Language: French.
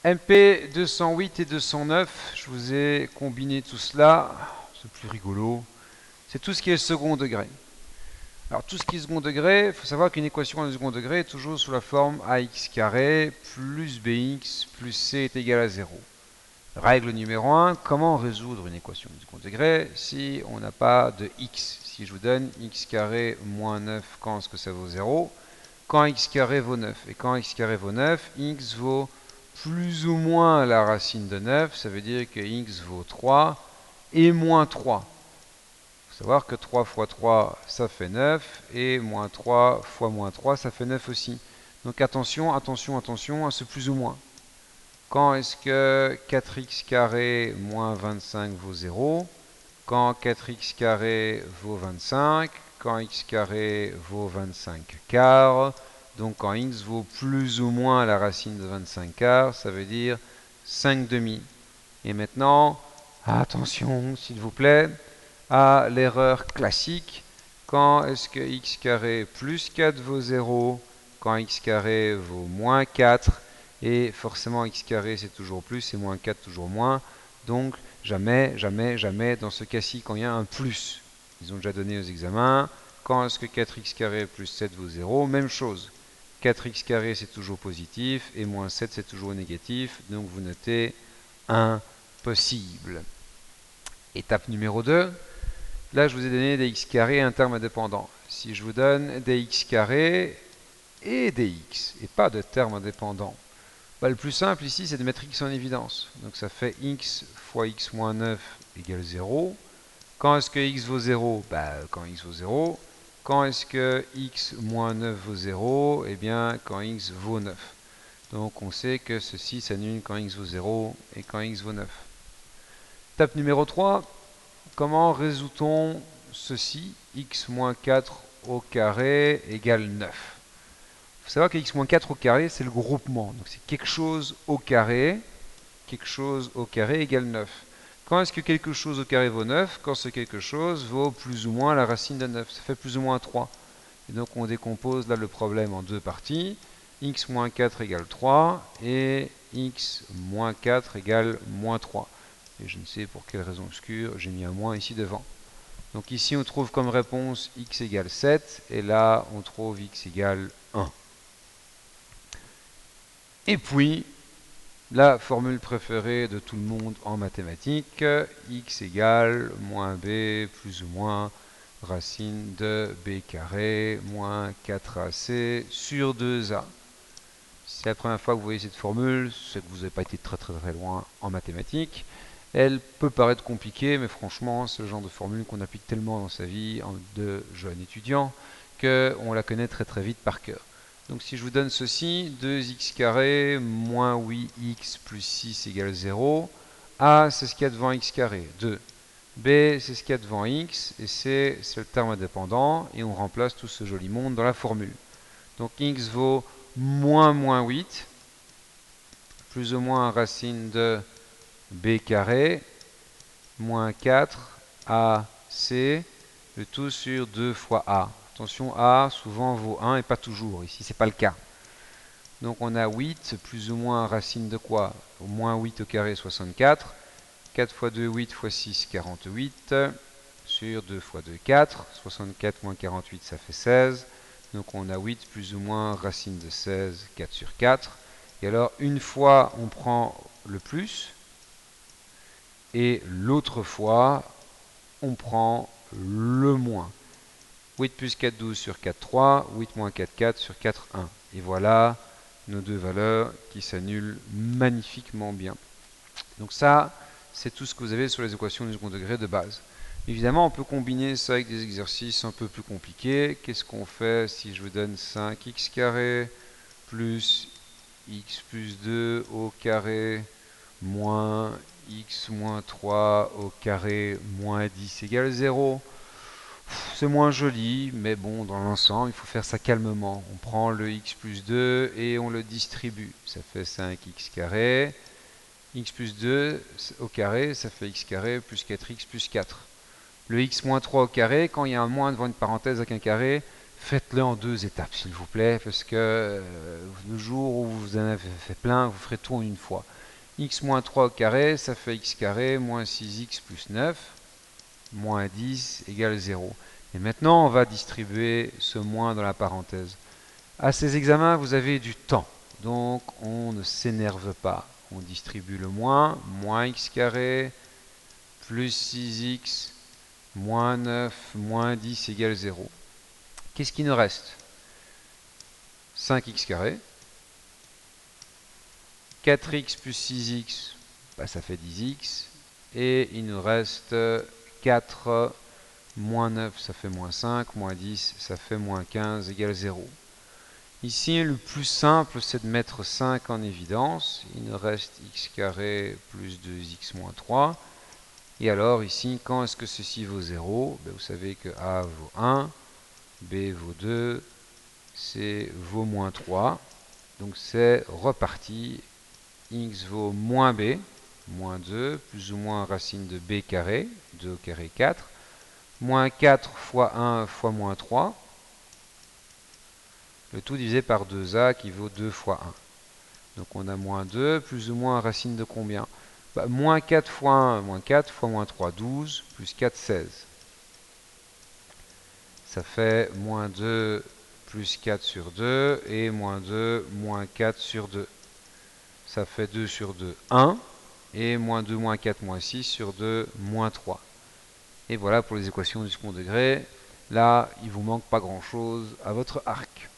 MP 208 et 209, je vous ai combiné tout cela. C'est plus rigolo. C'est tout ce qui est second degré. Alors tout ce qui est second degré, il faut savoir qu'une équation de second degré est toujours sous la forme ax carré plus bx plus c est égal à 0. Règle numéro 1, comment résoudre une équation de second degré si on n'a pas de x? Si je vous donne x carré moins 9, quand est-ce que ça vaut 0? Quand x carré vaut 9. Et quand x carré vaut 9, x vaut plus ou moins la racine de 9, ça veut dire que x vaut 3 et moins 3. Il faut savoir que 3 fois 3, ça fait 9, et moins 3 fois moins 3, ça fait 9 aussi. Donc attention, attention, attention à ce plus ou moins. Quand est-ce que 4x carré moins 25 vaut 0? Quand 4x carré vaut 25, quand x carré vaut 25 quarts, donc quand x vaut plus ou moins la racine de 25 quarts, ça veut dire 5 demi. Et maintenant, attention s'il vous plaît, à l'erreur classique. Quand est-ce que x carré plus 4 vaut 0? Quand x carré vaut moins 4. Et forcément x carré c'est toujours plus et moins 4 toujours moins. Donc jamais, jamais, jamais dans ce cas-ci quand il y a un plus. Ils ont déjà donné aux examens. Quand est-ce que 4x carré plus 7 vaut 0? Même chose. 4x carré c'est toujours positif et moins 7 c'est toujours négatif. Donc vous notez impossible. Étape numéro 2. Là, je vous ai donné des x carrés, un terme indépendant. Si je vous donne des x carrés et des x, et pas de terme indépendant, bah, le plus simple ici, c'est de mettre x en évidence. Donc ça fait x fois x moins 9 égale 0. Quand est-ce que x vaut 0? Bah, quand x vaut 0. Quand est-ce que x moins 9 vaut 0? Eh bien, quand x vaut 9. Donc on sait que ceci s'annule quand x vaut 0 et quand x vaut 9. Étape numéro 3. Comment résout-on ceci? X moins 4 au carré égale 9. Il faut savoir que x moins 4 au carré, c'est le groupement. Donc c'est quelque chose au carré égale 9. Quand est-ce que quelque chose au carré vaut 9? Quand ce quelque chose vaut plus ou moins la racine de 9. Ça fait plus ou moins 3. Et donc on décompose là le problème en deux parties. X moins 4 égale 3 et x moins 4 égale moins 3. Et je ne sais pour quelle raison obscure, j'ai mis un moins ici devant. Donc ici on trouve comme réponse x égale 7 et là on trouve x égale 1. Et puis, la formule préférée de tout le monde en mathématiques, x égale moins b plus ou moins racine de b carré moins 4ac sur 2a. Si c'est la première fois que vous voyez cette formule, c'est que vous n'avez pas été très loin en mathématiques. Elle peut paraître compliquée, mais franchement, c'est le genre de formule qu'on applique tellement dans sa vie de jeune étudiant qu'on la connaît très vite par cœur. Donc si je vous donne ceci, 2x carré moins 8x plus 6 égale 0, a c'est ce qu'il y a devant x carré, 2. B c'est ce qu'il y a devant x, et c c'est le terme indépendant, et on remplace tout ce joli monde dans la formule. Donc x vaut moins 8, plus ou moins racine de b carré, moins 4 ac, le tout sur 2 fois a. Attention, a souvent vaut 1 et pas toujours, ici c'est pas le cas. Donc on a 8 plus ou moins racine de quoi? Moins 8 au carré 64, 4 fois 2 8 fois 6 48, sur 2 fois 2 4, 64 moins 48 ça fait 16, donc on a 8 plus ou moins racine de 16, 4 sur 4, et alors une fois on prend le plus, et l'autre fois on prend le moins. 8 plus 4, 12 sur 4, 3, 8 moins 4, 4 sur 4, 1. Et voilà nos deux valeurs qui s'annulent magnifiquement bien. Donc ça, c'est tout ce que vous avez sur les équations du second degré de base. Évidemment, on peut combiner ça avec des exercices un peu plus compliqués. Qu'est-ce qu'on fait si je vous donne 5x carré plus x plus 2 au carré moins x moins 3 au carré moins 10 égale 0? C'est moins joli, mais bon, dans l'ensemble, il faut faire ça calmement. On prend le x plus 2 et on le distribue. Ça fait 5x carré. X plus 2 au carré, ça fait x carré plus 4x plus 4. Le x moins 3 au carré, quand il y a un moins devant une parenthèse avec un carré, faites-le en deux étapes, s'il vous plaît, parce que le jour où vous en avez fait plein, vous ferez tout en une fois. x moins 3 au carré, ça fait x carré moins 6x plus 9, moins 10 égale 0. Et maintenant, on va distribuer ce moins dans la parenthèse. À ces examens, vous avez du temps, donc on ne s'énerve pas. On distribue le moins x carré, plus 6x, moins 9, moins 10 égale 0. Qu'est-ce qui nous reste? 5x carré. 4x plus 6x, bah, ça fait 10x. Et il nous reste 4 moins 9, ça fait moins 5, moins 10, ça fait moins 15 égale 0. Ici, le plus simple, c'est de mettre 5 en évidence. Il nous reste x carré plus 2x moins 3. Et alors, ici, quand est-ce que ceci vaut 0? Ben, vous savez que a vaut 1, b vaut 2, c vaut moins 3. Donc, c'est reparti. X vaut moins b, moins 2, plus ou moins racine de b carré, 2 au carré 4, moins 4 fois 1 fois moins 3, le tout divisé par 2a qui vaut 2 fois 1. Donc on a moins 2, plus ou moins racine de combien? Bah, moins 4 fois 1, moins 4 fois moins 3, 12, plus 4, 16. Ça fait moins 2 plus 4 sur 2, et moins 2, moins 4 sur 2. Ça fait 2 sur 2, 1. Et moins 2, moins 4, moins 6 sur 2, moins 3. Et voilà pour les équations du second degré. Là, il vous manque pas grand-chose à votre arc.